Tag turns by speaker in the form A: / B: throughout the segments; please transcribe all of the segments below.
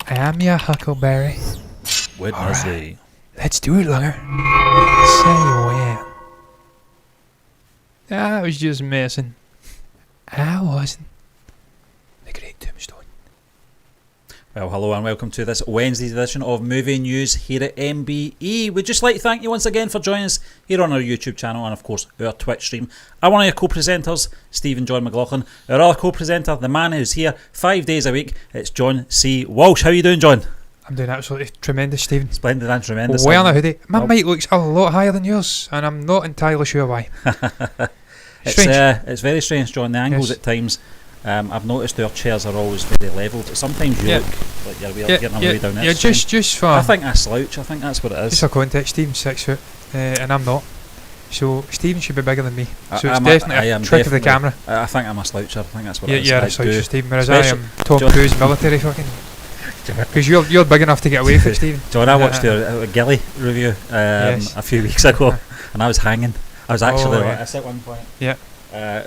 A: I am your Huckleberry.
B: Wednesday.
A: Right. Let's do it, Lunger. Say when. I was just messing. I wasn't. The great Tombstone.
B: Well, hello and welcome to this Wednesday's edition of Movie News here at MBE. We'd just like to thank you once again for joining us here on our YouTube channel and of course our Twitch stream. I'm one of your co-presenters, Stephen John McLaughlin. Our other co-presenter, the man who's here 5 days a week, it's John C. Walsh. How are you doing, John?
A: I'm doing absolutely tremendous, Stephen.
B: Splendid and tremendous.
A: Wearing a hoodie. My mic looks a lot higher than yours and I'm not entirely sure why.
B: It's very strange, John. The angles
A: Yes.
B: at times, I've noticed our chairs are always very levelled. Sometimes you look like you're getting away down there.
A: Yeah, just for...
B: I think I slouch. I think that's what it is.
A: Just for context, Stephen's 6 foot and I'm not. So Stephen should be bigger than me. So it's definitely a trick of the camera.
B: I think I'm a sloucher. I think that's what it is.
A: Yeah, a sloucher, Stephen. Whereas
B: Especially
A: I am Tom Cruise military fucking... Because you're big enough to get away with it, Stephen.
B: John, I watched a Gilly review a few weeks ago and I was hanging. I was actually like this at one point.
A: Yeah.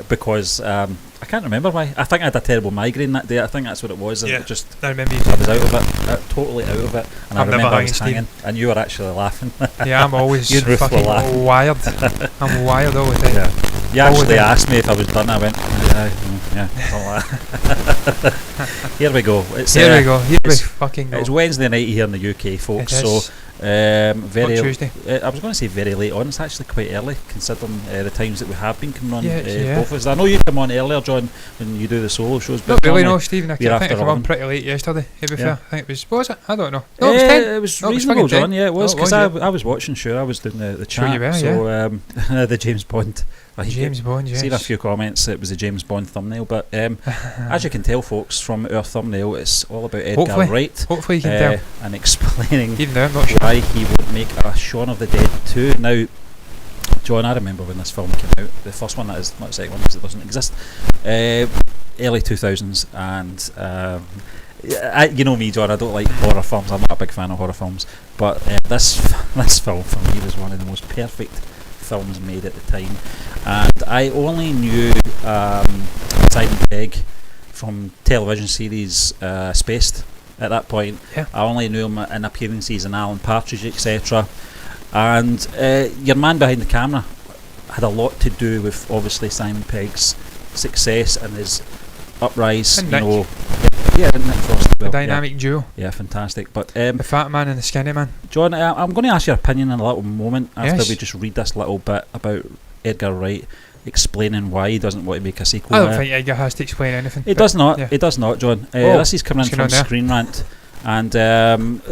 B: Because I can't remember why. I think I had a terrible migraine that day. I think that's what it was.
A: Yeah.
B: It just
A: I remember you.
B: I was out of it, totally out of it, and
A: I've
B: I
A: never
B: remember I
A: hanged,
B: was hanging, and you were actually laughing.
A: Yeah, I'm always
B: You'd rueful
A: fucking
B: laugh.
A: wired. I'm wired all the time.
B: Yeah. You
A: All the
B: actually
A: time.
B: asked me if I was done. I went, yeah. All that. Here we go.
A: Here we go. Here we fucking go.
B: It's Wednesday night here in the UK, folks.
A: It is.
B: So very.
A: Not Tuesday.
B: I was going to say very late on. It's actually quite early, considering the times that we have been coming on.
A: Yeah.
B: Both of us. I know you come on earlier, John, when you do the solo shows. But
A: Not really,
B: normally
A: no, Stephen. I
B: we're
A: think I
B: after
A: came on
B: 11.
A: pretty late yesterday, to be fair.
B: Yeah.
A: I think it was... What was it? I don't know. No, it was 10.
B: It was
A: No, it was
B: reasonable,
A: fucking
B: John.
A: 10.
B: Yeah, it was,
A: No,
B: because
A: yeah.
B: I was watching. Sure, I was doing the
A: Sure
B: chat.
A: you were,
B: so the James Bond.
A: James Bond, yes.
B: Seen a few comments. It was a James Bond thumbnail, but as you can tell, folks, from our thumbnail, it's all about Edgar Wright.
A: Hopefully you can tell.
B: And explaining
A: Even though I'm not sure.
B: why he would make a Shaun of the Dead 2. Now, John, I remember when this film came out. The first one, that is, not the second one because it doesn't exist. Early 2000s, and you know me, John. I don't like horror films. I'm not a big fan of horror films, but this film for me was one of the most perfect films made at the time. And I only knew Simon Pegg from television series Spaced at that point.
A: Yeah.
B: I only knew him in appearances in Alan Partridge, etc. And your man behind the camera had a lot to do with obviously Simon Pegg's success and his uprise.
A: And
B: you
A: Nick.
B: know, yeah, and Nick Frost.
A: The dynamic duo.
B: Yeah, fantastic. But
A: The fat man and the skinny man.
B: John, I'm going to ask your opinion in a little moment after
A: Yes.
B: we just read this little bit about Edgar Wright explaining why he doesn't want to make a sequel.
A: I don't think Edgar has to explain anything.
B: It does not.
A: Yeah.
B: It does not, John.
A: Oh,
B: this is coming in
A: what's
B: from
A: going on there?
B: Screen Rant, and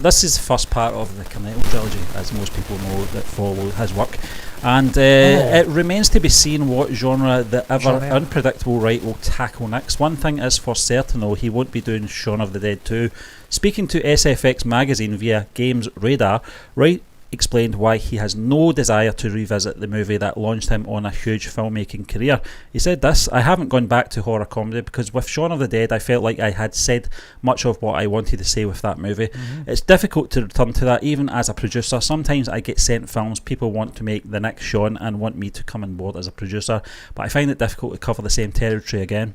B: this is the first part of the Cornetto trilogy, as most people know that follow his work. And it remains to be seen what genre the ever unpredictable Wright will tackle next. One thing is for certain, though, he won't be doing Shaun of the Dead 2. Speaking to SFX magazine via Games Radar, Wright explained why he has no desire to revisit the movie that launched him on a huge filmmaking career. He said this: "I haven't gone back to horror comedy because with Shaun of the Dead I felt like I had said much of what I wanted to say with that movie. It's difficult to return to that even as a producer. Sometimes I get sent films people want to make the next Shaun and want me to come on board as a producer, but I find it difficult to cover the same territory again."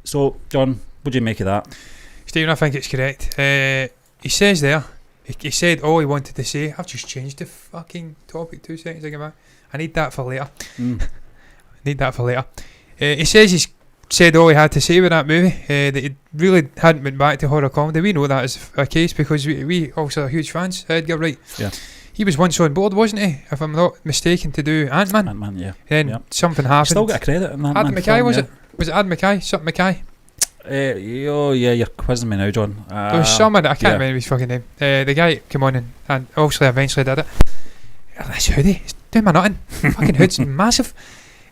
B: So, John, what do you make of that?
A: Stephen, I think it's correct. He says there, he said all he wanted to say. I've just changed the fucking topic 2 seconds ago. I need that for later. He says he's said all he had to say with that movie, that he really hadn't been back to horror comedy. We know that is a case because we also are huge fans of Edgar Wright.
B: Yeah.
A: He was once on board, wasn't he, if I'm not mistaken, to do Ant-Man.
B: Ant-Man, yeah.
A: Then something happened.
B: Still got a credit in that.
A: Adam Mackay, was it? Was it Adam Mackay? Something Mackay?
B: Oh yeah, you're quizzing me now, John.
A: There was someone, I can't remember his fucking name. The guy came on and obviously eventually did it. This hoodie, it's doing my nothing. Fucking hood's massive.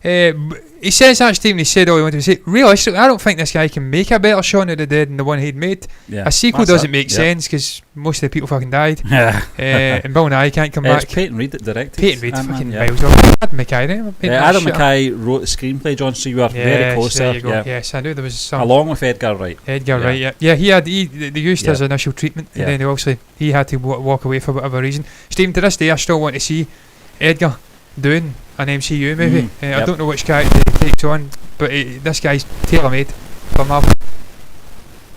A: He says that, Stephen, he said all he wanted to say. Realistically, I don't think this guy can make a better Shaun of the Dead than the one he'd made.
B: Yeah,
A: a sequel doesn't make sense because most of the people fucking died. And Bill Nye can't come back.
B: It's Peyton Reed that directed.
A: Peyton Reed,
B: Ant-Man,
A: fucking
B: yeah.
A: miles off. Adam Mackay, then.
B: Adam Mackay wrote the screenplay, John, so you are very close
A: there.
B: there.
A: You go.
B: Yeah.
A: Yes, I knew there was some.
B: Along with Edgar Wright.
A: Edgar Wright, yeah. Yeah, they used his initial treatment, and then obviously he had to walk away for whatever reason. Stephen, to this day, I still want to see Edgar doing an MCU movie. I don't know which character he takes on, but this guy's tailor-made for Marvel.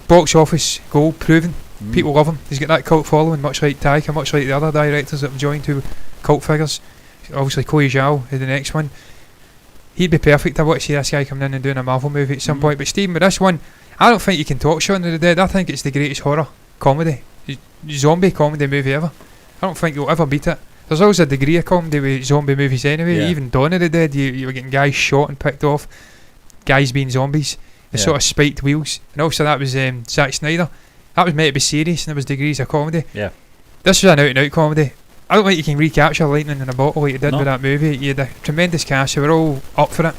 A: Box office goal proven. People love him. He's got that cult following, much like Taika, much like the other directors that have joined, who cult figures. Obviously, Chloe Zhao is the next one. He'd be perfect. I want to see this guy coming in and doing a Marvel movie at some point. But Stephen, with this one, I don't think you can talk Shaun of the Dead. I think it's the greatest horror comedy, zombie comedy movie ever. I don't think you'll ever beat it. There's always a degree of comedy with zombie movies anyway. Even Dawn of the Dead, you were getting guys shot and picked off, guys being zombies, the sort of spiked wheels. And also that was Zack Snyder. That was meant to be serious, and there was degrees of comedy. Yeah. This was an out-and-out comedy. I don't think you can recapture lightning in a bottle like you did with that movie. You had a tremendous cast. They were all up for it.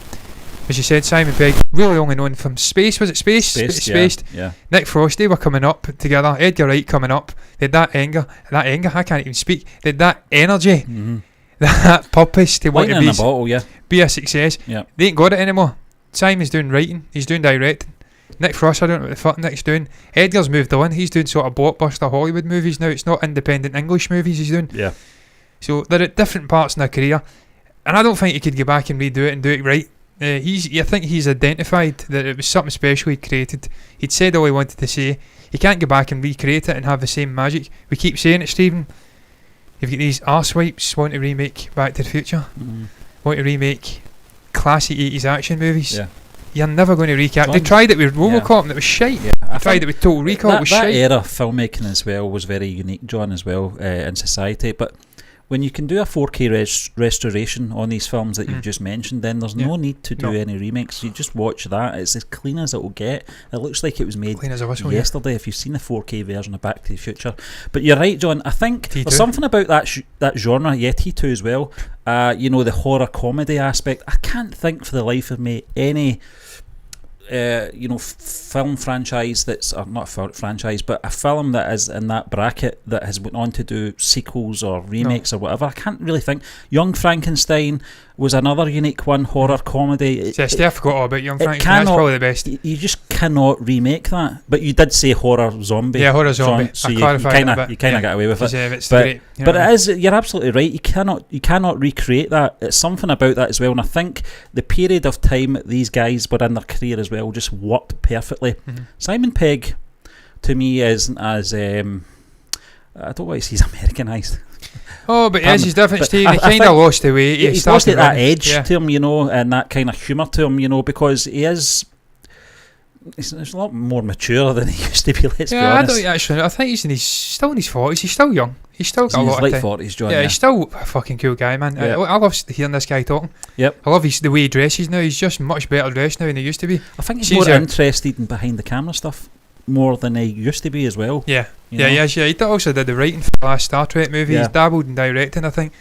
A: As you said, Simon Pegg, really only known from Space. Was it Space? Spaced. Yeah. Nick Frost, they were coming up together. Edgar Wright coming up. They had that anger. I can't even speak. They had that energy. That purpose to want to
B: in a bottle,
A: be a success.
B: Yeah.
A: They ain't got it anymore. Simon's doing writing. He's doing directing. Nick Frost, I don't know what the fuck Nick's doing. Edgar's moved on. He's doing sort of blockbuster Hollywood movies now. It's not independent English movies he's doing.
B: Yeah.
A: So they're at different parts in their career. And I don't think he could go back and redo it and do it right. I think he's identified that it was something special he'd created. He'd said all he wanted to say. He can't go back and recreate it and have the same magic. We keep saying it, Stephen. You've got these arsewipes want to remake Back to the Future. Want to remake classic 80s action movies. Yeah. You're never going to recap. They tried it with RoboCop and it was shite. Yeah, they tried it with Total Recall. It was shite.
B: That era of filmmaking as well was very unique, John, as well, in society. But when you can do a 4K restoration on these films that you've just mentioned, then there's no need to do any remakes. You just watch that. It's as clean as it will get. It looks like it was made yesterday. If you've seen the 4K version of Back to the Future. But you're right, John. I think T2. There's something about that genre. Yeah, T2 as well. The horror comedy aspect. I can't think for the life of me any film franchise that's not a franchise, but a film that is in that bracket that has went on to do sequels or remakes or whatever. I can't really think. Young Frankenstein was another unique one, horror comedy.
A: I forgot all about Young Frankenstein. That's probably the best.
B: You just cannot remake that. But you did say horror zombie.
A: Yeah, horror zombie.
B: So you kind of get away with it. But it is. You're absolutely right. You cannot recreate that. It's something about that as well. And I think the period of time these guys were in their career as well just worked perfectly. Simon Pegg, to me, isn't as I don't want to say he's Americanised.
A: Oh, but he's different, Steve. He kind of lost the way.
B: He's lost that edge to him, and that kind of humour to him, because he's a lot more mature than he used to be, let's be honest.
A: I think he's still in his 40s. He's still young. He's still got a lot of time.
B: He's late 40s, John.
A: Yeah, he's still a fucking cool guy, man. I love hearing this guy talking.
B: Yep.
A: I love the way he dresses now. He's just much better dressed now than he used to be.
B: I think he's more interested in behind the camera stuff more than he used to be as well.
A: Yeah. He also did the writing for the last Star Trek movie. He's dabbled in directing, I think.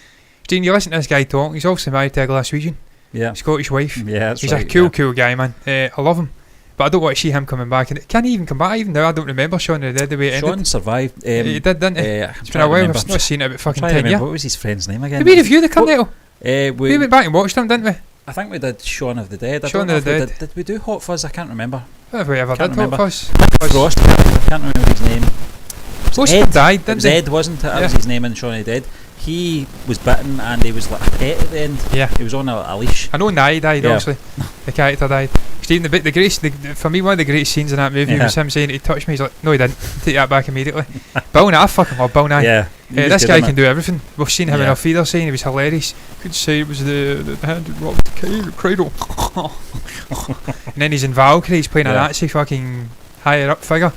A: Steve, you listen to this guy talking. He's also married to a Glaswegian.
B: Yeah.
A: Scottish wife.
B: Yeah,
A: he's a cool guy, man. I love him. But I don't want to see him coming back. And can he even come back? Even now, I don't remember Shaun of the Dead the way it ended.
B: Shaun survived.
A: He did, didn't he? It's been a while. I've not seen it about fucking 10 years.
B: What was his friend's name again?
A: Did we review the Cornetto? We went back and watched him, didn't we?
B: I think we did Shaun of the Dead.
A: Shaun of the Dead.
B: Did we do Hot Fuzz? I can't remember.
A: Have we ever did Hot Fuzz?
B: Frost. I can't remember his name.
A: Most of them died, didn't they?
B: Ed, wasn't it? That was his name in Shaun of the Dead. He was bitten and he was like a pet at the end.
A: Yeah.
B: He was on a leash.
A: I know Nye died, obviously. The character died. Stephen, for me, one of the greatest scenes in that movie was him saying he touched me. He's like, no, he didn't. Take that back immediately. Bill Nye, I fucking love Bill Nye.
B: Yeah.
A: This guy can do everything. We've seen him in a feeder scene. He was hilarious. Could say it was the hand that rocked the cradle. And then he's in Valkyrie. He's playing a Nazi fucking higher up figure.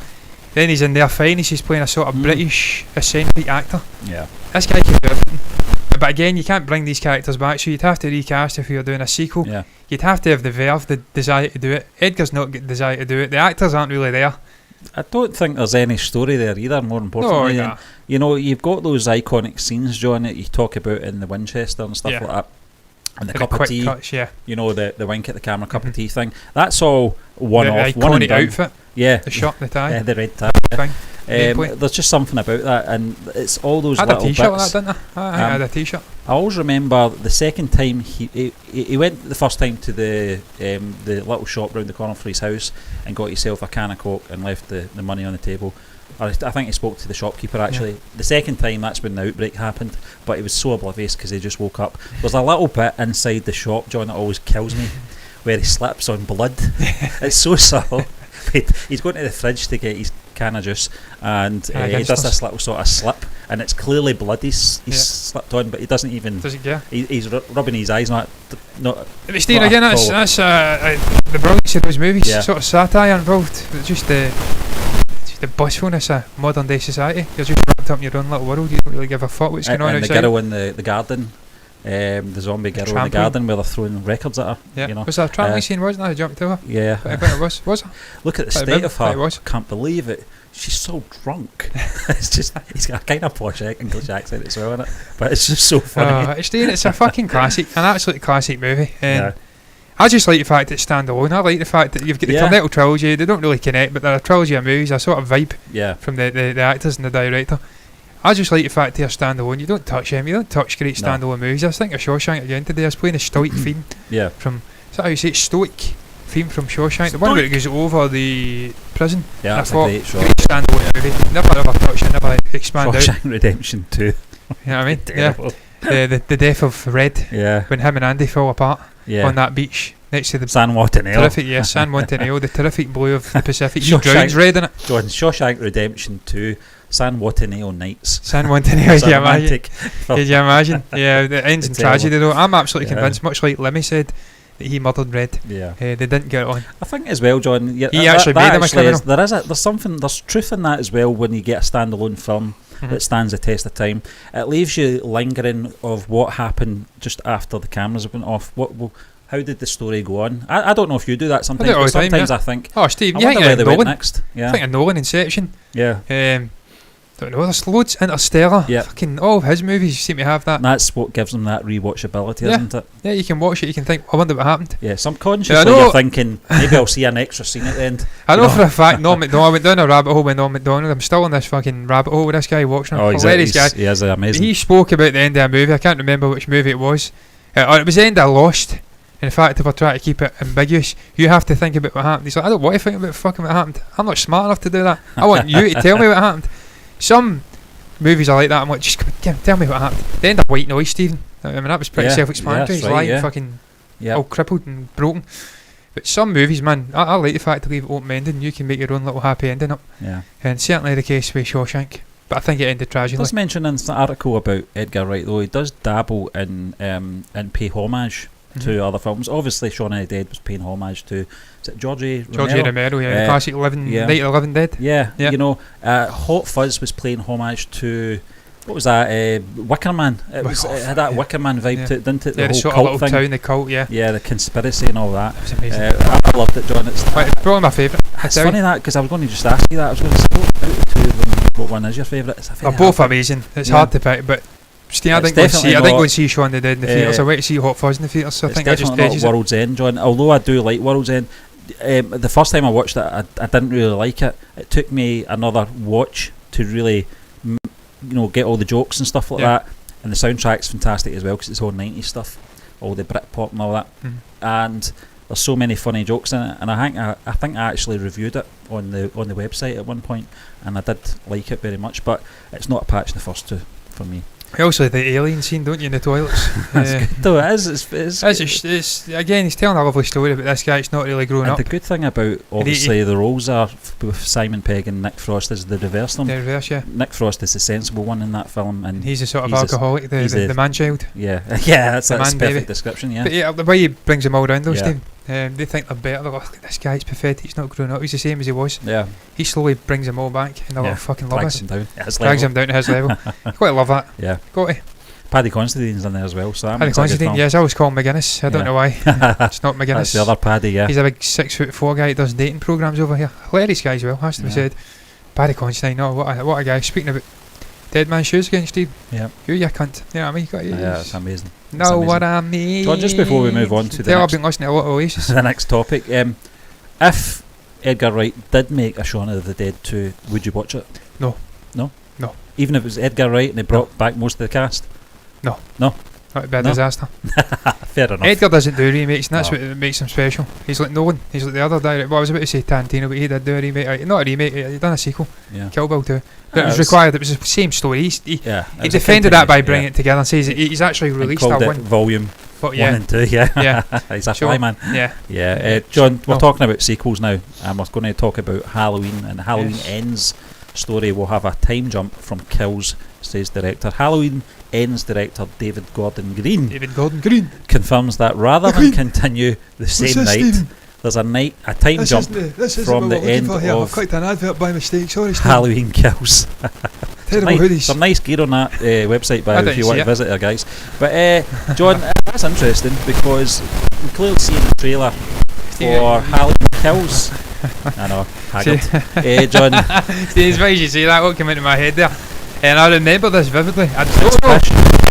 A: Then he's in Their Finest. He's playing a sort of British eccentric actor.
B: Yeah.
A: This guy can do everything. But again, you can't bring these characters back, so you'd have to recast if you're doing a sequel.
B: Yeah.
A: You'd have to have the verve, the desire to do it. Edgar's not got the desire to do it. The actors aren't really there.
B: I don't think there's any story there either, more importantly. You've got those iconic scenes, John, that you talk about in the Winchester and stuff like that. And the cup of tea,
A: cuts,
B: the wink at the camera, cup of tea thing. That's all one-off,
A: one and done. Outfit.
B: Yeah.
A: The shot, the tie.
B: Yeah, the red tie.
A: Thing.
B: There's just something about that, and it's all those
A: little
B: bits.
A: I had a t-shirt like that, didn't I? I had a t-shirt.
B: I always remember the second time he went the first time to the little shop round the corner for his house and got himself a can of Coke and left the money on the table. I think he spoke to the shopkeeper actually. Yeah. The second time, that's when the outbreak happened, but he was so oblivious because he just woke up. There's a little bit inside the shop, John, that always kills me, where he slips on blood. It's so subtle. he's going to the fridge to get his can of juice, and he
A: Guinness
B: does this little sort of slip, and it's clearly blood he's slipped on, but he doesn't even.
A: Does he care?
B: He's rubbing his eyes, not.
A: But Steve, again, that's the brilliance of those movies.
B: Yeah.
A: Sort of satire involved. It's just the blissfulness of modern day society. You're just wrapped up in your own little world. You don't really give a fuck what's going on
B: and
A: outside.
B: the girl in the garden. The zombie girl in the garden where they're throwing records at her.
A: Yeah.
B: You know?
A: Was that a trampoline scene, wasn't it? I jumped to her.
B: Yeah.
A: I bet it was. Was it?
B: Look at the state of her. I can't believe it. She's so drunk. It's just, he's got a kind of posh English accent as well, in it. But it's just so funny.
A: It's a fucking classic, an absolute classic movie. I just like the fact that it's standalone. I like the fact that you've got the Cornetto trilogy. They don't really connect, but they're a trilogy of movies, a sort of vibe from the actors and the director. I just like the fact they're standalone. You don't touch them. You don't touch great standalone movies. I was thinking of Shawshank again today. I was playing a stoic theme from... Is that how you say it? Stoic theme from Shawshank. The one where it goes over the prison.
B: Yeah, that's a great
A: standalone movie. Never ever touch it. Never expand
B: Shawshank Redemption 2.
A: You know what I mean? The death of Red. When him and Andy fall apart on that beach next to the
B: San Montaneo.
A: Terrific, San Montaneo, the terrific blue of the Pacific. He drowns Red in it.
B: John, Shawshank Redemption 2. San Montaneo Nights.
A: San Montaneo, Could you imagine? Yeah, it ends in tragedy though. I'm absolutely convinced, much like Lemmy said, that he murdered Red. They didn't get it on.
B: I think as well, John.
A: He actually made him a criminal.
B: There's truth in that as well when you get a standalone film that stands the test of time. It leaves you lingering of what happened just after the cameras went off. How did the story go on? I don't know if you do that sometimes. But sometimes I think.
A: Oh, Steve,
B: you think where they went next?
A: I think of Nolan, Inception.
B: Yeah.
A: Don't know, there's loads. Interstellar, fucking all of his movies seem to have that.
B: That's what gives them that rewatchability, isn't it?
A: Yeah, you can watch it, you can think, I wonder what happened.
B: Yeah, subconsciously you're thinking, maybe I'll see an extra scene at the end.
A: I know for a fact, Norm Macdonald, I went down a rabbit hole with Norm Macdonald. I'm still in this fucking rabbit hole with this guy watching him. Hilarious guy.
B: He is amazing.
A: He spoke about the end of a movie, I can't remember which movie it was. Or it was the end of Lost. In fact, if I try to keep it ambiguous, you have to think about what happened. He's like, I don't want to think about fucking what happened. I'm not smart enough to do that. I want you to tell me what happened. Some movies are like that. I'm like, just tell me what happened. The end of White Noise, Stephen. I mean, that was pretty self-explanatory. He's lying, fucking all crippled and broken. But some movies, man, I like the fact to leave it open-ended and you can make your own little happy ending up.
B: Yeah.
A: And certainly the case with Shawshank. But I think it ended tragically.
B: Let's mention in the article about Edgar Wright, though, he does dabble in pay homage to other films. Obviously, Shaun of the Dead was paying homage to, is it Georgie
A: Romero, the classic Night of the Living Dead.
B: Yeah. You know, Hot Fuzz was playing homage to, what was that, Wicker Man. It had that Wicker Man vibe to it, didn't it? The whole
A: sort
B: cult
A: of
B: thing.
A: Town, the cult, yeah,
B: the conspiracy and all that.
A: It was amazing.
B: I loved it, John. It's
A: probably my favourite.
B: It's funny that, because I was going to just ask you that. I was going to say, out of the two of them, what one is your favourite?
A: They're both amazing. It's hard to pick, but I didn't go and see Shaun of the Dead in the theatres. I went to see Hot Fuzz in the theatres, so I think I just
B: edges it. World's End, John. Although I do like World's End, the first time I watched it, I didn't really like it. It took me another watch to really, get all the jokes and stuff like that. And the soundtrack's fantastic as well because it's all 90s stuff, all the Britpop and all that. And there's so many funny jokes in it. And I think I actually reviewed it on the website at one point, and I did like it very much. But it's not a patch in the first two for me.
A: Also, the alien scene, don't you, in the toilets?
B: That's good though. It is.
A: It's again, he's telling a lovely story about this guy. It's not really grown up.
B: The good thing about obviously the roles are with Simon Pegg and Nick Frost is they reverse them. Nick Frost is the sensible one in that film, and
A: he's a sort of alcoholic, the man child.
B: Yeah, that's a perfect description. Yeah,
A: but the way he brings them all around, though, Steve. They think they're better. They're like, look, this guy's pathetic. He's not grown up. He's the same as he was.
B: Yeah.
A: He slowly brings them all back, and they're like, fucking love us.
B: Drags
A: him down to his level. You've got to love that.
B: Yeah.
A: Got to.
B: Paddy Considine's in there as well. So
A: Paddy Considine, yes, I always call him McGuinness. I don't know why. It's not McGuinness.
B: That's the other Paddy, yeah.
A: He's a big 6'4" guy that does dating programmes over here. Hilarious guy as well, has to be said. Paddy Considine, what a guy. Speaking about Dead Man's Shoes again, Steve.
B: Yeah.
A: You cunt. You know what I mean?
B: Yeah, it's amazing.
A: What I mean.
B: John, just before we move on to
A: I've been listening to a lot of Oasis.
B: The next topic. If Edgar Wright did make a Shaun of the Dead 2, would you watch it?
A: No.
B: Even if it was Edgar Wright and they brought back most of the cast?
A: No. That'd be a disaster.
B: Fair enough.
A: Edgar doesn't do remakes, and that's what makes him special. He's like Nolan. He's like the other director. Well, I was about to say Tarantino, but he did do a remake. Not a remake. He done a sequel.
B: Yeah.
A: Kill Bill 2. But it was required. It was the same story. He defended that by bringing it together and says he's actually released that one.
B: Volume
A: But yeah.
B: 1 and 2, yeah.
A: Yeah.
B: He's a fly man.
A: Yeah.
B: John, we're talking about sequels now, and we're going to talk about Halloween, and Halloween Ends story will have a time jump from Kills, says director. Halloween Ends director David Gordon Green confirms that rather than continue the same night,
A: Stephen?
B: there's a time jump from the end of
A: I've clicked an advert by mistake. Sorry, Stephen.
B: Halloween Kills.
A: Terrible hoodies.
B: Some nice gear on that website, by if you want to visit her, guys. But John, that's interesting because we clearly see in the trailer for Halloween Kills. I know, haggard. John.
A: It's funny you say that. What came into my head there, and I remember this vividly.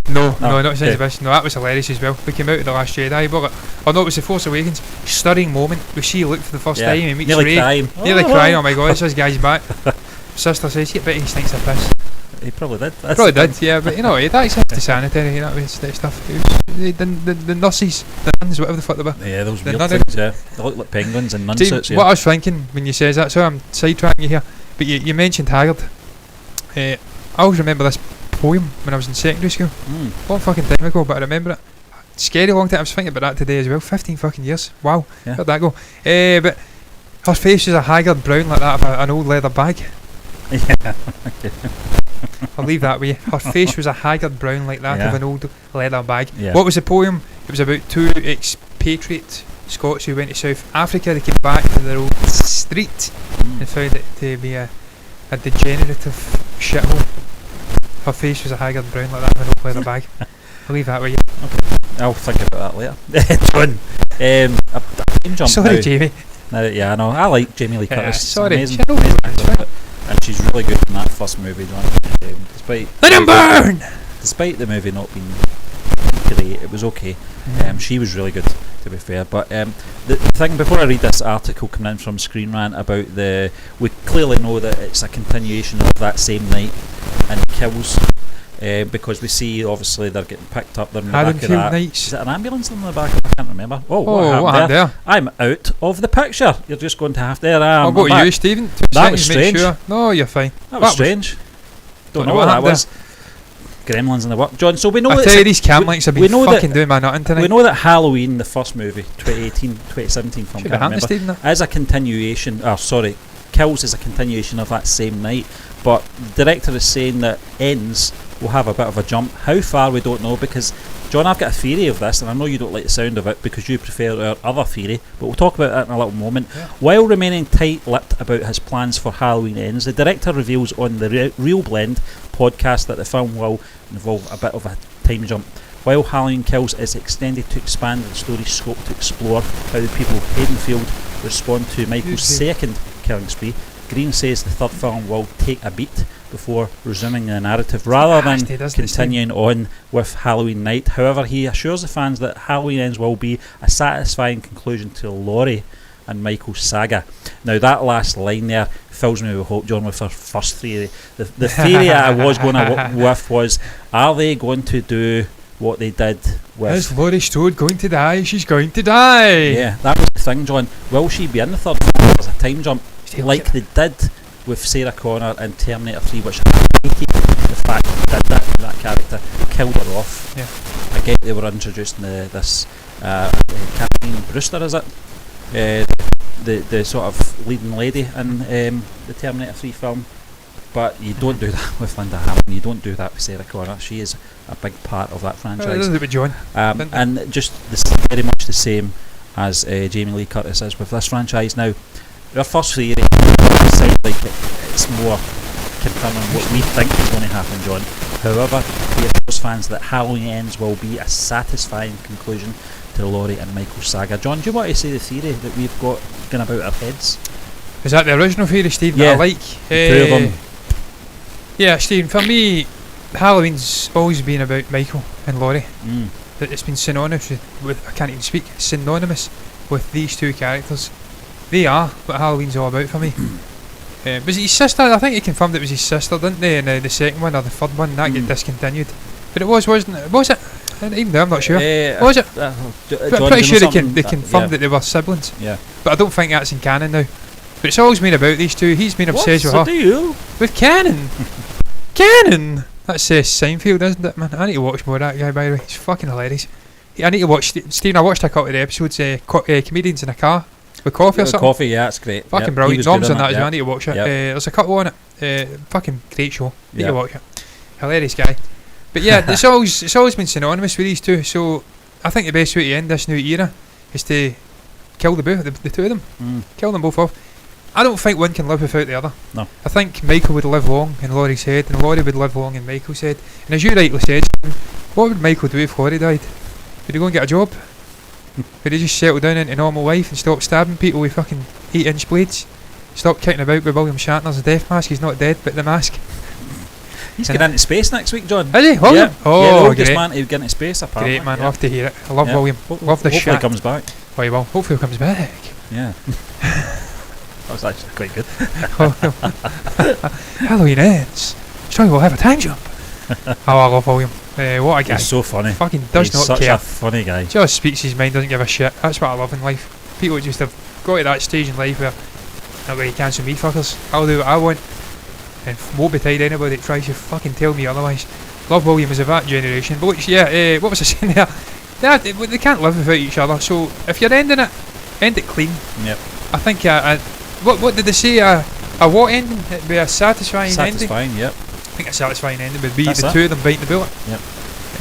A: No, not Science Fiction. No, that was hilarious as well. We came out of The Last Jedi, but it was The Force Awakens. Stirring moment. We see Luke for the first time. He meets
B: nearly
A: Rey.
B: Nearly
A: crying. Oh my God, this guy's back. Sister says, "Yeah, bet he stinks of piss."
B: He probably did.
A: Yeah, but you know, that's the sanitary, that stuff. The nurses, the nuns, whatever the fuck they were.
B: Yeah, those weird things, yeah. They look like penguins and nun suits, yeah.
A: What I was thinking when you says that, so I'm sidetracking you here, but you mentioned Haggard. I always remember this poem when I was in secondary school. Long fucking time ago, but I remember it. Scary long time. I was thinking about that today as well. 15 fucking years. Wow.
B: Yeah.
A: Where'd that go? But her face was a haggard brown like that of an old leather bag.
B: Yeah.
A: I'll leave that with you. Her face was a haggard brown like that of an old leather bag.
B: Yeah.
A: What was the poem? It was about two expatriate Scots who went to South Africa. They came back to their old street and found it to be a degenerative shithole. Her face was a haggard brown like that of an old leather bag. I'll leave that with you.
B: Okay. I'll think about that later. John, a time jump.
A: Sorry,
B: now.
A: Jamie.
B: Yeah, I know. I like Jamie Lee Curtis.
A: Sorry.
B: Amazing actor, and she's really good in that first movie, John. Despite the movie not being great, it was okay. She was really good, to be fair. But the thing, before I read this article coming in from Screen Rant about we clearly know that it's a continuation of that same night and Kills. Because we see, obviously, they're getting picked up. They're in the back of that.
A: Nights.
B: Is it an ambulance in the back? I can't remember. What happened there? I'm out of the picture. You're just going to have to.
A: I'll go to you, Stephen.
B: That was strange.
A: Sure. No, you're fine.
B: That was strange. Don't know what that was. Gremlins in the work, John. So we know
A: I tell you, these cam links have been fucking doing my nutting tonight.
B: We know that Halloween, the first movie, 2018, 2017 film, can't remember,
A: Stephen,
B: as a continuation. Kills is a continuation of that same night. But the director is saying that Ends will have a bit of a jump. How far, we don't know, because, John, I've got a theory of this, and I know you don't like the sound of it because you prefer our other theory, but we'll talk about that in a little moment. Yeah. While remaining tight-lipped about his plans for Halloween Ends, the director reveals on the Real Blend podcast that the film will involve a bit of a time jump. While Halloween Kills is extended to expand the story's scope to explore how the people of Haddonfield respond to Michael's second killing spree, Green says the third film will take a beat before resuming the narrative rather than continuing on with Halloween Night. However, he assures the fans that Halloween Ends will be a satisfying conclusion to Laurie and Michael's saga. Now, that last line there fills me with hope, John, with our first theory. The theory I was going with was, are they going to do what they did with...
A: Is Laurie Strode going to die? She's going to die!
B: Yeah, that was the thing, John. Will she be in the third film as a time jump? Like they did with Sarah Connor in Terminator 3, which I hated the fact that that character killed her off.
A: Yeah.
B: I get they were introducing this Kathleen Brewster, is it? The sort of leading lady in the Terminator 3 film. But you don't do that with Linda Hamilton. You don't do that with Sarah Connor. She is a big part of that franchise.
A: With John.
B: And just very much the same as Jamie Lee Curtis is with this franchise now. Our first theory sounds like it's more confirming what we think is going to happen, John. However, he assures fans that Halloween Ends will be a satisfying conclusion to the Laurie and Michael saga. John, do you want to say the theory that we've got going about our heads?
A: Is that the original theory, Steve,
B: yeah,
A: that I like?
B: Two of them.
A: Yeah, Steve, for me, Halloween's always been about Michael and Laurie. It's been synonymous with, I can't even speak, synonymous with these two characters. They are what Halloween's all about for me. Was it his sister? I think he confirmed it was his sister, didn't they? In the second one or the third one, that get discontinued. But it wasn't it? Was it? Even though I'm not sure. Was it? I'm pretty sure they confirmed that they were siblings.
B: Yeah.
A: But I don't think that's in canon now. But it's always been about these two. He's been obsessed with her.
B: What's the deal?
A: With canon. Canon! That's Seinfeld, isn't it, man? I need to watch more of that guy, by the way. He's fucking hilarious. I need to watch Stephen. I watched a couple of the episodes. Comedians in a car with coffee or something.
B: Coffee, yeah, that's great.
A: Fucking brilliant. Norm's on that as well. I need to watch it.
B: Yep.
A: There's a couple on it. Fucking great show. Need to watch it. Hilarious guy. But yeah, it's always been synonymous with these two. So I think the best way to end this new era is to kill the two of them. Kill them both off. I don't think one can live without the other.
B: No.
A: I think Michael would live long in Laurie's head, and Laurie would live long in Michael's head. And as you rightly said, what would Michael do if Laurie died? Would he go and get a job? Would he just settle down into normal life and stop stabbing people with fucking 8-inch blades? Stop kicking about with William Shatner's death mask? He's not dead, but the mask.
B: He's going into space next week, John.
A: Is he? William?
B: Yeah.
A: Oh,
B: yeah, the oldest
A: great.
B: man to get into space, apparently.
A: Great, man. Love to hear it. I love William. Love the shit.
B: Hopefully he comes back.
A: Oh, he will. Hopefully he comes back.
B: Yeah. That was actually quite good.
A: Halloween ends. Strong will have a time jump. Oh, I love William. What a guy.
B: He's so funny.
A: Fucking does
B: He's
A: not
B: such
A: care.
B: a funny guy.
A: Just speaks his mind, doesn't give a shit. That's what I love in life. People just have got to that stage in life where not going to cancel me fuckers. I'll do what I want and won't be tied to anybody that tries to fucking tell me otherwise. Love William is of that generation. But which, what was I saying there? They can't live without each other. So if you're ending it, end it clean.
B: Yep.
A: I think what did they say? A what ending? It'd be a satisfying ending.
B: Satisfying, yep.
A: I think a satisfying ending would be
B: That's
A: the two of them biting the bullet.
B: Yep.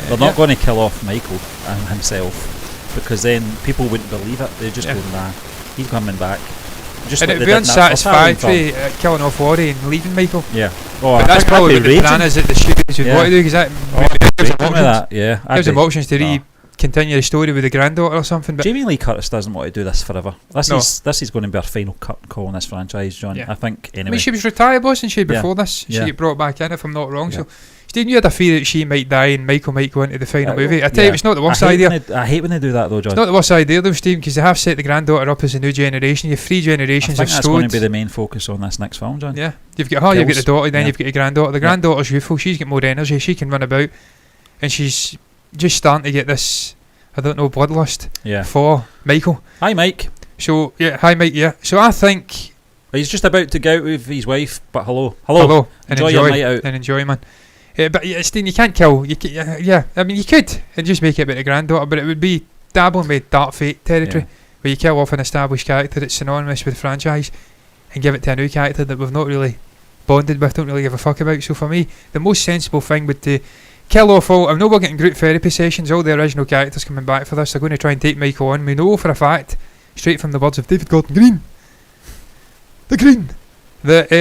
B: They're not going to kill off Michael and himself, because then people wouldn't believe it. They'd just go, nah, he's coming back. Just
A: and
B: like
A: it'd be unsatisfactory killing off Laurie and leaving Michael.
B: Yeah. Oh,
A: but that's probably what the plan is that the studios would want to do, because that gives them options to continue the story with the granddaughter or something. But
B: Jamie Lee Curtis doesn't want to do this forever. This is going to be our final cut call in this franchise, John.
A: Yeah.
B: I think, anyway.
A: I mean, she was retired, wasn't she, before this? She get brought back in, if I'm not wrong. So, Stephen, you had a fear that she might die and Michael might go into the final movie. I tell you, it's not the worst idea.
B: I hate when they do that, though, John.
A: It's not the worst idea, though, Stephen, because they have set the granddaughter up as a new generation. You have 3 generations
B: I
A: of
B: think that's
A: stones.
B: going to be the main focus on this next film, John.
A: Yeah. You've got her, you've got the daughter, then you've got the granddaughter. The granddaughter's youthful, she's got more energy, she can run about, and she's just starting to get this, I don't know, bloodlust for Michael.
B: Hi, Mike.
A: So, hi, Mike, So I think
B: he's just about to go out with his wife, but hello.
A: Enjoy
B: your night out.
A: And enjoy, man. But Steve, you can't kill. I mean, you could and just make it about the granddaughter, but it would be dabbling with Dark Fate territory, where you kill off an established character that's synonymous with the franchise and give it to a new character that we've not really bonded with, don't really give a fuck about. So for me, the most sensible thing would to kill off all. I know we're getting group therapy sessions. All the original characters coming back for this. They're going to try and take Michael on. We know for a fact, straight from the words of David Gordon Green, that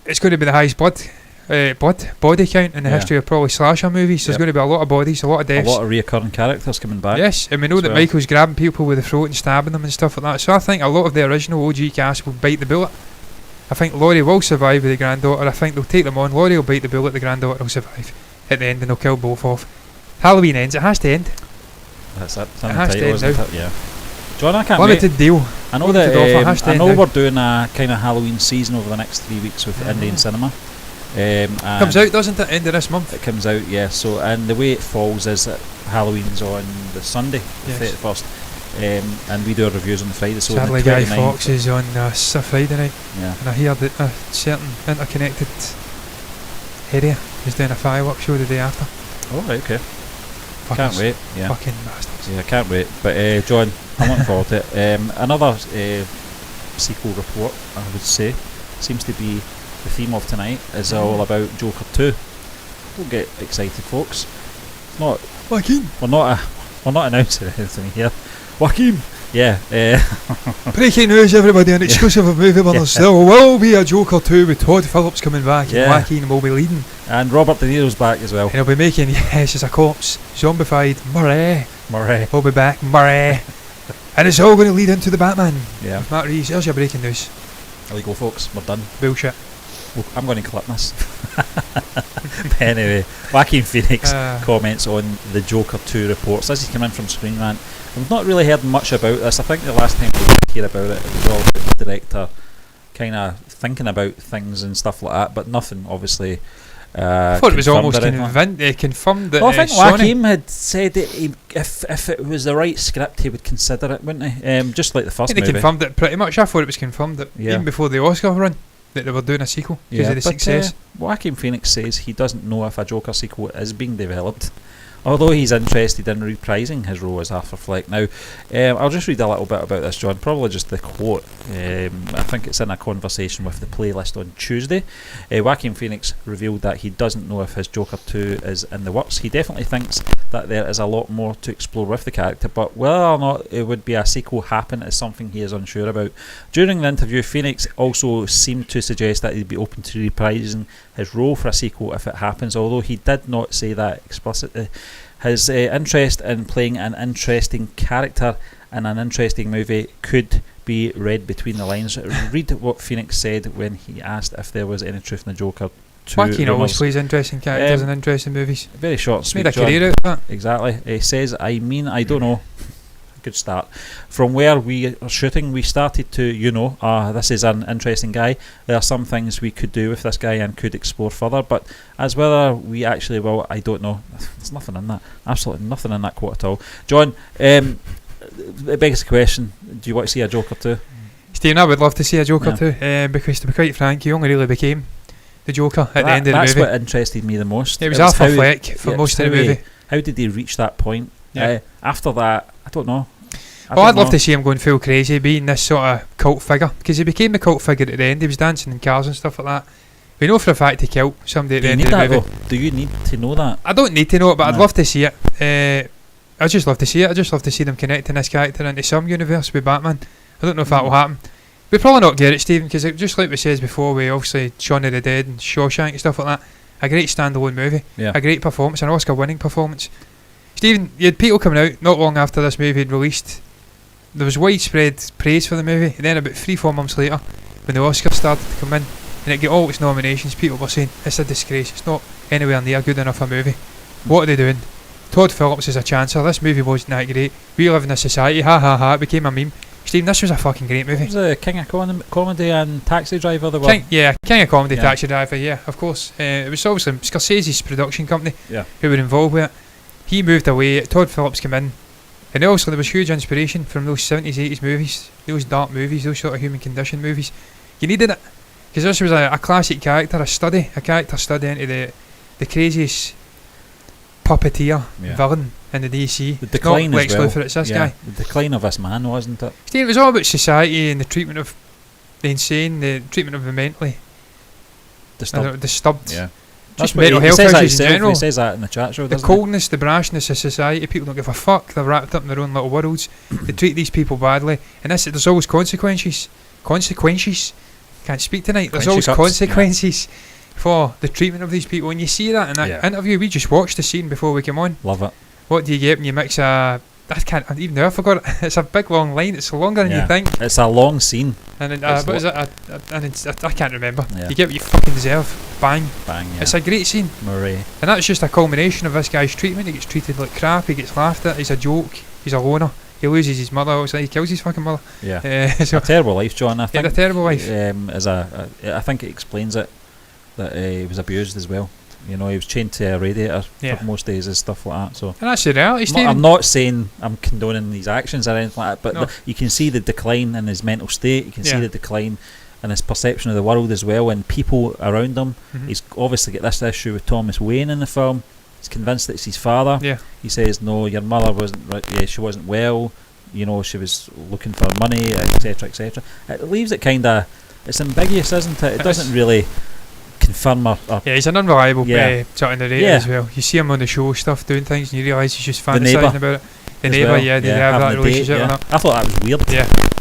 A: it's going to be the highest body count in the history of probably slasher movies. There's going to be a lot of bodies, a lot of deaths,
B: a lot of reoccurring characters coming back.
A: Yes, and we know that Michael's grabbing people with the throat and stabbing them and stuff like that. So I think a lot of the original OG cast will bite the bullet. I think Laurie will survive with the granddaughter. I think they'll take them on. Laurie will bite the bullet, the granddaughter will survive at the end, and they'll kill both off. Halloween ends. It has to end.
B: That's it.
A: It has to end now.
B: Yeah. John, I can't
A: Limited
B: wait.
A: deal.
B: I know that. I know we're doing a kind of Halloween season over the next 3 weeks with Indian cinema.
A: Comes out, doesn't it? End of this month.
B: It comes out, yeah. So, and the way it falls is that Halloween's on the Sunday, the 31st, and we do our reviews on the Friday. So
A: sadly, Guy Fawkes is on a Friday night.
B: Yeah.
A: And I hear that a certain interconnected area is doing a fireworks show the day after.
B: Oh, right, okay. Can't wait. Yeah.
A: Fucking bastards.
B: Yeah, I can't wait. But John, I'm looking forward to it. Another sequel report, I would say, seems to be the theme of tonight is all about Joker 2. Don't get excited, folks. It's not
A: Joaquin.
B: We're not announcing anything here. Joaquin. Yeah.
A: Breaking news, everybody! An exclusive of Movie Brothers. There will be a Joker 2 with Todd Phillips coming back, and Joaquin will be leading.
B: And Robert De Niro's back as well.
A: And he'll be making as a corpse, zombified Murray. He'll be back, Murray. And it's all going to lead into the Batman.
B: Yeah.
A: Matt Reeves, there's your breaking news.
B: There we go, folks. We're done.
A: Bullshit.
B: Well, I'm going to clip this. Anyway, Joaquin Phoenix comments on the Joker 2 reports. This is coming from Screen Rant. I've not really heard much about this. I think the last time we did hear about it was all about the director kind of thinking about things and stuff like that, but nothing obviously
A: I thought it was almost confirmed that
B: I think Joaquin had said that if it was the right script he would consider it, wouldn't he? Just like the first movie.
A: They confirmed it pretty much. I thought it was confirmed that even before the Oscar run that they were doing a sequel because of the success.
B: Joaquin Phoenix says he doesn't know if a Joker sequel is being developed although he's interested in reprising his role as Arthur Fleck. Now, I'll just read a little bit about this, John, probably just the quote. I think it's in a conversation with the playlist on Tuesday. Joaquin Phoenix revealed that he doesn't know if his Joker 2 is in the works. He definitely thinks that there is a lot more to explore with the character, but whether or not it would be a sequel happen is something he is unsure about. During the interview, Phoenix also seemed to suggest that he'd be open to reprising his role for a sequel if it happens, although he did not say that explicitly. His interest in playing an interesting character in an interesting movie could be read between the lines. Read what Phoenix said when he asked if there was any truth in the Joker 2
A: Joaquin always plays interesting characters in interesting movies.
B: Very short, sweet.
A: Made a career out of that.
B: Exactly. He says, I don't know. Good start. From where we are shooting, we started to, this is an interesting guy. There are some things we could do with this guy and could explore further, but as whether we actually will, I don't know. There's nothing in that. Absolutely nothing in that quote at all. John, it begs the question, do you want to see a Joker 2?
A: Stephen, I would love to see a Joker 2, because to be quite frank, he only really became the Joker at the end of the movie.
B: That's what interested me the most.
A: It was Arthur Fleck for most of the movie.
B: How did he reach that point? After that, I don't know.
A: I'd love to see him going full crazy, being this sort of cult figure, because he became the cult figure at the end. He was dancing in cars and stuff like that. We know for a fact he killed somebody at the end of the movie.
B: Do you need to know that?
A: I don't need to know it, but I'd love to see it. I just love to see it. I just love to see them connecting this character into some universe with Batman. I don't know if that will happen. We probably not get it, Stephen, because just like we said before, we obviously Shaun of the Dead and Shawshank and stuff like that. A great standalone movie, a great performance, an Oscar-winning performance. Stephen, you had people coming out not long after this movie had released. There was widespread praise for the movie, and then about 3-4 months later, when the Oscars started to come in and it got all its nominations, people were saying it's a disgrace, it's not anywhere near good enough a movie. What are they doing? Todd Phillips is a chancer, this movie wasn't that great, we live in a society, ha ha ha, it became a meme. Stephen, this was a fucking great movie.
B: It was a King of Comedy and Taxi Driver.
A: King of Comedy, Taxi Driver, of course. It was obviously Scorsese's production company who were involved with it. He moved away, Todd Phillips came in, and also there was huge inspiration from those 70s, 80s movies, those dark movies, those sort of human condition movies. You needed it, because this was a classic character, a character study into the craziest puppeteer villain in the DC.
B: The decline
A: Lex
B: as well.
A: Luthor, it's this guy.
B: The decline of this man, wasn't it?
A: Steve, it was all about society and the treatment of the insane, the treatment of the mentally disturbed.
B: Yeah.
A: Just mental health issues in general.
B: He says that in the chat show,
A: the coldness, the brashness of society. People don't give a fuck. They're wrapped up in their own little worlds. They treat these people badly, and there's always consequences. Can't speak tonight. There's always consequences for the treatment of these people, and you see that in that interview. We just watched the scene before we came on.
B: Love it.
A: What do you get when you mix I can't even now. I forgot it. It's a big long line. It's longer than you think.
B: It's a long scene.
A: And what is it? I can't remember. You get what you fucking deserve. Bang.
B: Bang. Yeah.
A: It's a great scene.
B: Murray.
A: And that's just a culmination of this guy's treatment. He gets treated like crap. He gets laughed at. He's a joke. He's a loner. He loses his mother. He kills his fucking mother.
B: Yeah. So a terrible life, John. I think.
A: A terrible life.
B: I think it explains it that he was abused as well. You know, he was chained to a radiator for most days and stuff like that. So,
A: and that's the reality, Stephen.
B: I'm not saying I'm condoning these actions or anything like that, but you can see the decline in his mental state. You can see the decline in his perception of the world as well, and people around him. He's obviously got this issue with Thomas Wayne in the film. He's convinced that it's his father. He says, "No, your mother wasn't. She wasn't well. You know, she was looking for money, etc., etc." It leaves it kind of. It's ambiguous, isn't it? It doesn't really confirm or
A: he's an unreliable sort of narrator as well. You see him on the show stuff doing things and you realise he's just fantasising about it. The neighbour, they have that relationship and that.
B: I thought that was weird.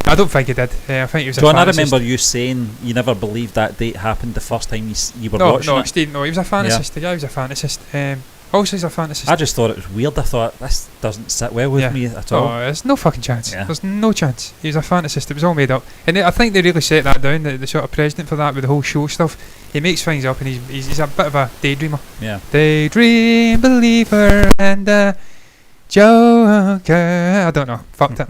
A: I don't think he did. I think he was
B: John,
A: a fantasist.
B: I remember you saying you never believed that date happened the first time you were watching it.
A: No, Steve, he was a fantasist. The guy was a fantasist. Also, he's a fantasist.
B: I just thought it was weird. I thought, this doesn't sit well with me at all.
A: Oh, there's no fucking chance. There's no chance. He was a fantasist. It was all made up. And I think they really set that down, the sort of precedent for that with the whole show stuff. He makes things up and he's a bit of a daydreamer. Daydream believer and Joker. I don't know. Fucked it.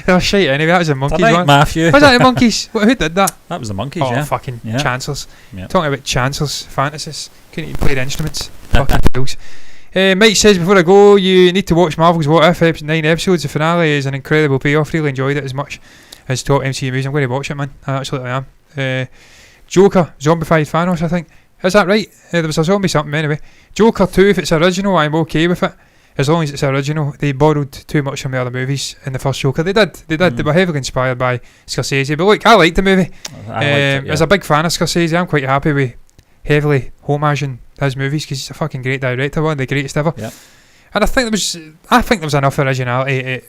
A: Oh shit, anyway, that was the Monkeys one.
B: Matthew.
A: Was that the Monkeys? Who did that?
B: That was the Monkeys,
A: fucking chancellors. Talking about chancellors, fantasists. Couldn't even play the instruments. Fucking fools. Mike says, before I go, you need to watch Marvel's What If, 9 episodes. The finale is an incredible payoff. Really enjoyed it as much as top MCU movies. I'm going to watch it, man. I absolutely am. Joker, zombified Thanos, I think. Is that right? There was a zombie something anyway. Joker 2, if it's original, I'm okay with it. As long as it's original. They borrowed too much from the other movies in the first Joker. They did. They were heavily inspired by Scorsese. But look, I liked the movie. As a big fan of Scorsese, I'm quite happy with heavily homaging his movies because he's a fucking great director, one of the greatest ever.
B: Yep.
A: And I think there was enough originality.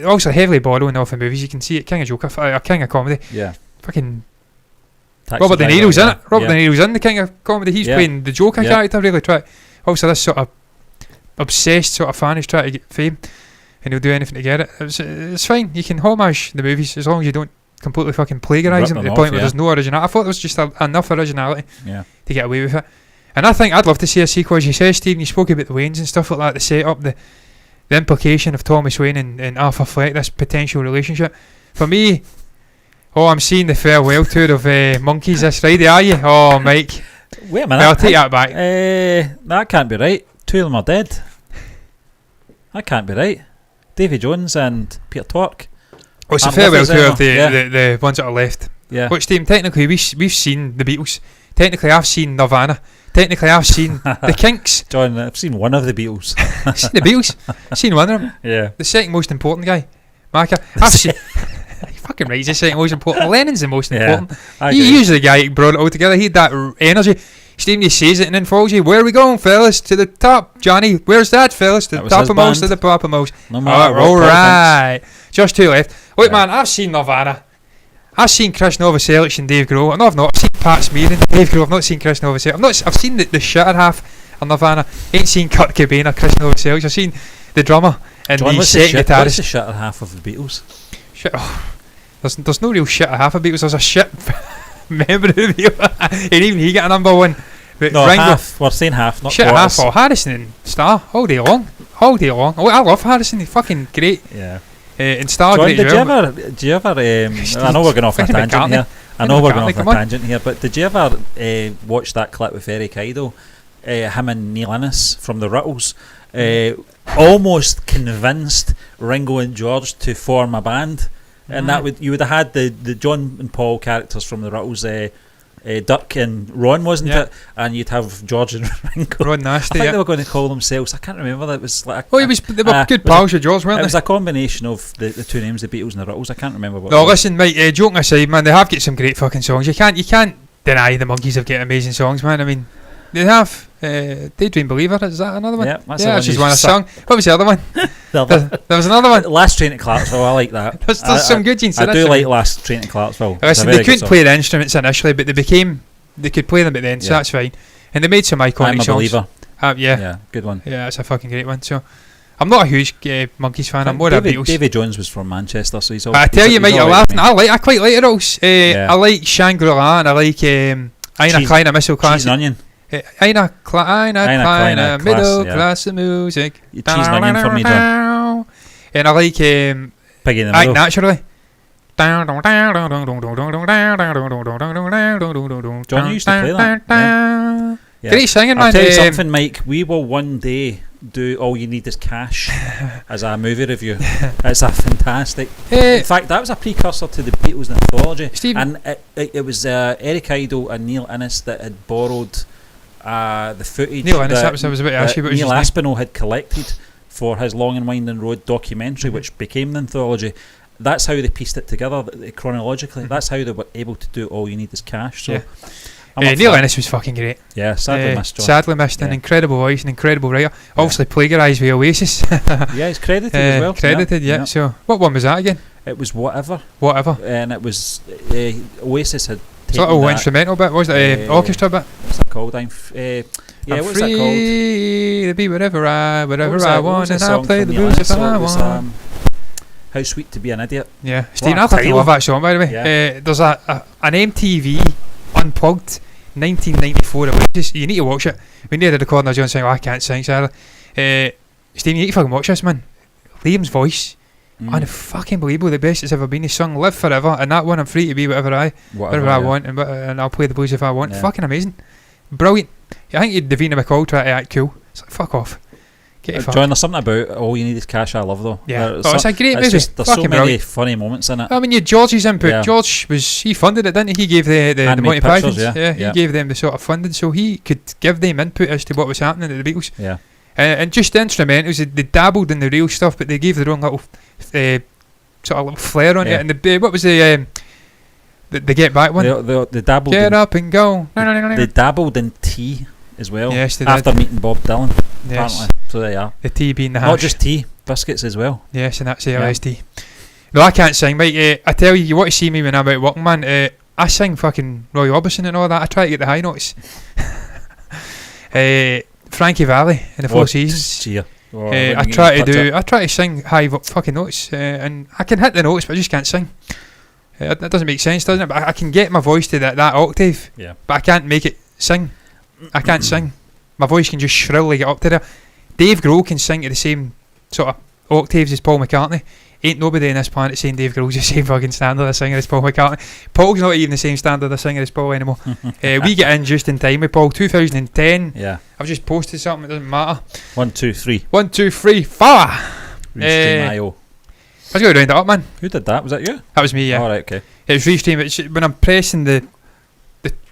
A: Also heavily borrowing off the movies. You can see it. King of Joker, King of Comedy.
B: Yeah.
A: Fucking
B: Taxi
A: Robert De
B: Driver,
A: Niro's in it. Robert De Niro's in the King of Comedy. He's playing the Joker character. Really try. Also, this sort of obsessed sort of fan who's trying to get fame, and he'll do anything to get it. It's fine. You can homage the movies as long as you don't completely fucking plagiarise them to the point where there's no originality. I thought there was just enough originality to get away with it. And I think I'd love to see a sequel. As you say, Stephen, you spoke about the Waynes and stuff like that, the setup, the implication of Thomas Wayne and Arthur Fleck, this potential relationship. For me, I'm seeing the farewell tour of Monkeys this Friday, are you? Oh, Mike.
B: Wait a minute.
A: I'll take that back.
B: That can't be right. Two of them are dead. That can't be right. Davy Jones and Peter Tork.
A: Oh, it's a farewell tour of the ones that are left.
B: Yeah.
A: Which, Stephen, technically we've seen the Beatles. Technically I've seen Nirvana. Technically I've seen the Kinks.
B: John, I've seen one of the Beatles.
A: I've seen the Beatles. I've seen one of them.
B: Yeah.
A: The second most important guy, Maka. I've seen. Fucking right, he's the second most important. Lennon's the most important. He usually the guy who brought it all together. He had that energy. Stephen, he says it and then follows you. Where are we going, fellas? To the top, Johnny. Where's that, fellas? To the toppermost, to the poppermost. Alright. Just two left. Look, man, I've seen Nirvana. I've seen Chris Novoselic and Dave Grohl. No, I've not. I've seen Pat Smear and Dave Grohl. I've not seen Chris Novoselic. I've seen the shitter half of Nirvana. Ain't seen Kurt Cobain or Chris Novoselic. I've seen the drummer and
B: John,
A: the second guitarist.
B: What's the shitter half of the Beatles?
A: Shit. Oh, there's no real shitter half of Beatles. There's a shit member of the Beatles. And even he got a number one. But
B: no,
A: Ringo,
B: half. We're saying half, not
A: shit
B: quarters.
A: Half. Oh, Harrison and Starr all day long. Oh, I love Harrison. He's fucking great.
B: Yeah.
A: And Starr
B: John,
A: great.
B: Did you ever? I know we're going off on a tangent here. But did you ever watch that clip with Eric Idle, him and Neil Innes from the Ruttles, almost convinced Ringo and George to form a band, and you would have had the John and Paul characters from the Ruttles. Dirk and Ron, wasn't it? And you'd have George and Ringo.
A: Ron Nasty.
B: I think they were going to call themselves. I can't remember. That was like.
A: They were good pals with George, weren't they?
B: It was a combination of the two names, the Beatles and the Ruttles. I can't remember what.
A: No, listen, mate. Joking aside, man, they have got some great fucking songs. You can't deny the Monkeys have got amazing songs, man. I mean, they have. Daydream Believer, is that another one?
B: Yeah, that's
A: just one song. What was the other one? there was another one.
B: Last Train to Clarksville, I like that.
A: There's some good genes.
B: I do like Last Train to Clarksville.
A: Listen, they couldn't play the instruments initially, but they could play them at the end, so that's fine. And they made some iconic
B: I'm a
A: songs.
B: Believer.
A: Yeah,
B: good one.
A: Yeah, it's a fucking great one. So, I'm not a huge Monkeys fan. I'm more a Beatles.
B: Davy Jones was from Manchester, so he's.
A: I tell you, mate, you're laughing. I quite like it all. I like Shangri-La and I like Eine Kleine Missile Classic.
B: Cheese and Onion.
A: Eine Kleine Middle Class of Music.
B: Cheese and Onion for me, John.
A: And I like
B: Piggy in the Middle.
A: Naturally.
B: John, you used to play that. Yeah.
A: Great singing, man.
B: I'll tell you something, Mike. We will one day do All You Need Is Cash as a movie review. It's a fantastic. In fact, that was a precursor to the Beatles anthology.
A: Stephen.
B: And it was Eric Idle and Neil Innes that had borrowed the footage.
A: Neil Innes, that was I was about to ask you about.
B: Neil Aspinall had collected for his Long and Winding Road documentary, which became the anthology. That's how they pieced it together chronologically. That's how they were able to do All You Need Is Cash. So.
A: Neil Innes was fucking great.
B: Yeah, sadly missed. John.
A: Sadly missed. An incredible voice, an incredible writer. Obviously plagiarised with Oasis.
B: Yeah, he's credited as well.
A: Credited, yeah. So, what one was that again?
B: It was Whatever.
A: And
B: it was Oasis had taken
A: it's a little instrumental bit, was it? Orchestra bit?
B: What's that called? I'm free
A: to be whatever I want, and I'll play the blues if I want.
B: How Sweet to Be an Idiot.
A: Yeah, Stephen, I fucking love that song, by the way. Yeah. There's an MTV Unplugged 1994 Oasis. You need to watch it. We need to record now, John saying, I can't sing, Sarah. Stephen, you need to fucking watch this, man. Liam's voice, unfucking believable, the best it's ever been. He sung Live Forever, and that one, I'm free to be whatever I want, and I'll play the blues if I want. Fucking amazing. Brilliant. I think Davina McCall tried to act cool. It's like, fuck off.
B: John, there's something about All You Need Is Cash I love though.
A: Yeah, it's a great movie.
B: There's so many
A: brilliant.
B: funny moments in it.
A: I mean, you had George's input. George he funded it, didn't he? He gave the Monty Pythons. He gave them the sort of funding, so he could give them input as to what was happening to the Beatles.
B: Yeah.
A: And just the instrumentals, they dabbled in the real stuff, but they gave their own little sort of little flair on it. And what was the Get Back one?
B: They dabbled.
A: Get up and go.
B: They dabbled in tea as well.
A: Yes, they
B: after
A: did.
B: meeting Bob Dylan.
A: Yes.
B: Apparently. So there you are.
A: The tea being the hash.
B: Not just tea, biscuits as well.
A: Yes, and that's the LSD. No, I can't sing, mate. I tell you, you want to see me when I'm out working, man. I sing fucking Roy Orbison and all that. I try to get the high notes. Frankie Valli in the Four Seasons. I try to sing high fucking notes, and I can hit the notes, but I just can't sing. That doesn't make sense, doesn't it? But I can get my voice to that octave, but I can't make it sing. I can't sing. My voice can just shrilly get up to there. Dave Grohl can sing to the same sort of octaves as Paul McCartney. Ain't nobody in this planet saying Dave Grohl's the same fucking standard of singer as Paul McCartney. Paul's not even the same standard of singer as Paul anymore. We get in just in time with Paul. 2010.
B: Yeah.
A: I've just posted something, it doesn't matter.
B: 1, 2, 3.
A: 1, 2, 3, 4.
B: Restream.io.
A: I was going to round it up, man.
B: Who did that? Was that you?
A: That was me, yeah.
B: Alright, okay.
A: It was Restream. When I'm pressing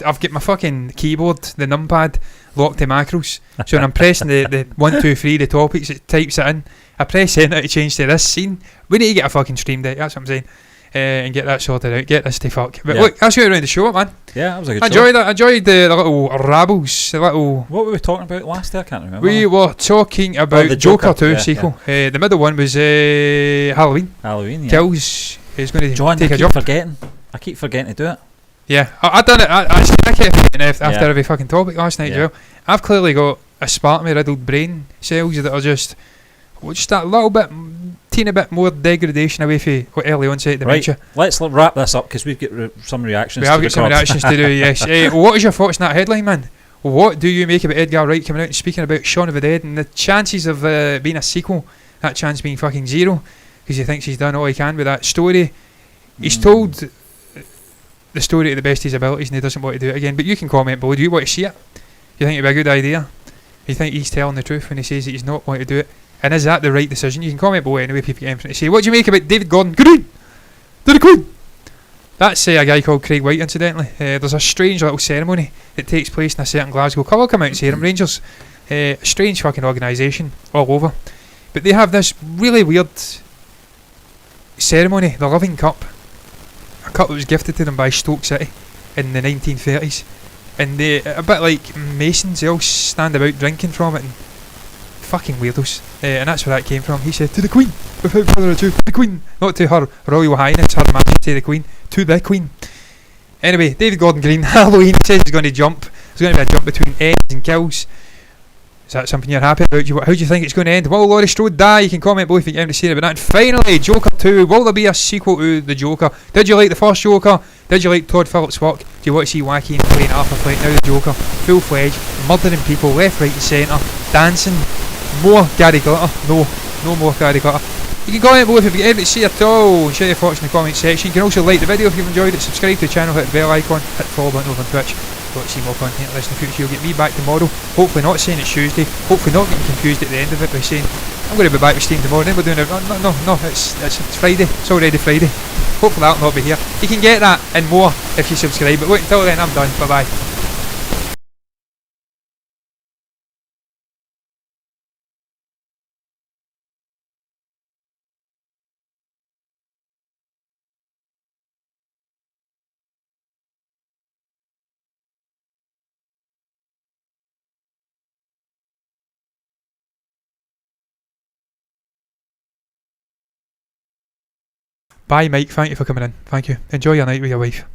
A: I've got my fucking keyboard, the numpad, locked to macros. So when I'm pressing the 1, 2, 3, the topics, it types it in. I press enter to change to this scene. We need to get a fucking stream deck, that's what I'm saying. And get that sorted out, get this to fuck. But look, that's going around the show, man.
B: Yeah, that was a good
A: show. I enjoyed the little rabbles, the little...
B: What were we talking about last day? I can't remember.
A: We were talking about
B: the
A: Joker 2 sequel. The middle one was Halloween.
B: Halloween, yeah.
A: Kills is going to take a jump.
B: I keep forgetting to do it.
A: Yeah, I done it. I kept forgetting after every fucking topic last night as well. I've clearly got a spartamy riddled brain cells that are just that little bit, teeny bit more degradation away from early onset dementia.
B: Right, let's wrap this up because we've got some reactions.
A: We have got some reactions to do. Yes. What is your thoughts on that headline, man? What do you make about Edgar Wright coming out and speaking about Shaun of the Dead and the chances of being a sequel? That chance being fucking zero because he thinks he's done all he can with that story. He's told the story to the best of his abilities and he doesn't want to do it again. But you can comment below. Do you want to see it? Do you think it'd be a good idea? Do you think he's telling the truth when he says that he's not wanting to do it? And is that the right decision? You can comment below anyway. People get anything to say. What do you make about David Gordon Green? To the Queen. That's a guy called Craig White, incidentally. There's a strange little ceremony that takes place in a certain Glasgow club. I'll come out and say them, Rangers. A strange fucking organisation all over. But they have this really weird ceremony, the Loving Cup. A cup that was gifted to them by Stoke City in the 1930s. And they, a bit like Masons, they all stand about drinking from it and fucking weirdos. And that's where that came from. He said, to the Queen, without further ado, the Queen. Not to her Royal Highness, her Majesty the Queen, to the Queen. Anyway, David Gordon Green, Halloween, says he's going to jump. There's going to be a jump between ends and kills. Is that something you're happy about? How do you think it's going to end? Will Laurie Strode die? You can comment below if you get to see about that. And finally, Joker 2. Will there be a sequel to the Joker? Did you like the first Joker? Did you like Todd Phillips' work? Do you want to see Joaquin playing Arthur Fleck? Now the Joker, full-fledged, murdering people left, right and centre, dancing. More Gary Glitter. No more Gary Glitter. You can comment below if you get to see at all and share your thoughts in the comment section. You can also like the video if you've enjoyed it, subscribe to the channel, hit the bell icon, hit the follow button over on Twitch. If you want to see more content like this in the future, you'll get me back tomorrow. Hopefully not saying it's Tuesday, hopefully not getting confused at the end of it by saying I'm going to be back with Steam tomorrow. Then we're doing it. No, it's Friday. It's already Friday. Hopefully that'll not be here. You can get that and more if you subscribe. But wait, until then, I'm done. Bye bye. Bye, Mike. Thank you for coming in. Thank you. Enjoy your night with your wife.